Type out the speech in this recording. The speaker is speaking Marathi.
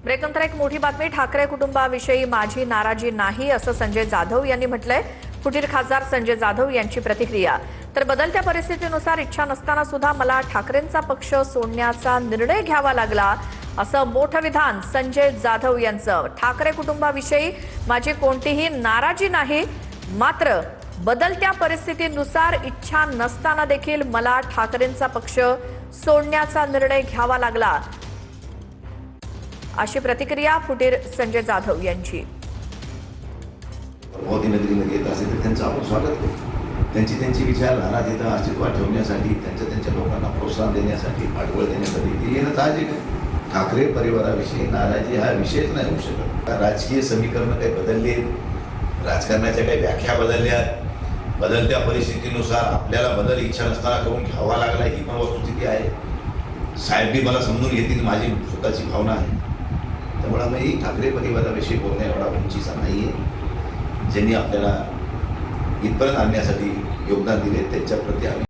ब्रेकनंतर एक मोठी बातमी. ठाकरे कुटुंबाविषयी माझी नाराजी नाही असं संजय जाधव यांनी म्हटलंय. फुटीर खासदार संजय जाधव यांची प्रतिक्रिया. तर बदलत्या परिस्थितीनुसार इच्छा नसताना सुद्धा मला ठाकरेंचा पक्ष सोडण्याचा निर्णय घ्यावा लागला असं मोठं विधान संजय जाधव यांचं. ठाकरे कुटुंबाविषयी माझी कोणतीही नाराजी नाही, मात्र बदलत्या परिस्थितीनुसार इच्छा नसताना देखील मला ठाकरेंचा पक्ष सोडण्याचा निर्णय घ्यावा लागला, अशी प्रतिक्रिया फुटीर संजय जाधव यांची. मोदी नगरीमध्ये येत असेल तर त्यांचं आपण स्वागत करतो. त्यांची विचारधारा तिथं अस्तित्वात ठेवण्यासाठी, त्यांच्या लोकांना प्रोत्साहन देण्यासाठी, पाठबळ देण्यासाठी ते येणं साहजिक आहे. ठाकरे परिवाराविषयी नाराजी हा विषयच नाही होऊ शकत. राजकीय समीकरणं काही बदलली, राजकारणाच्या काही व्याख्या बदलल्या, बदलत्या परिस्थितीनुसार आपल्याला बदल इच्छा नसताना करून घ्यावा लागला, ही पण वस्तुस्थिती आहे. साहेब बी मला समजून घेतील, माझी स्वतःची भावना आहे. त्यामुळे मी ठाकरे परिवाराविषयी बोलण्या एवढा उंचीचा नाही आहे. ज्यांनी आपल्याला इथपर्यंत आणण्यासाठी योगदान दिले त्यांच्या प्रती आम्ही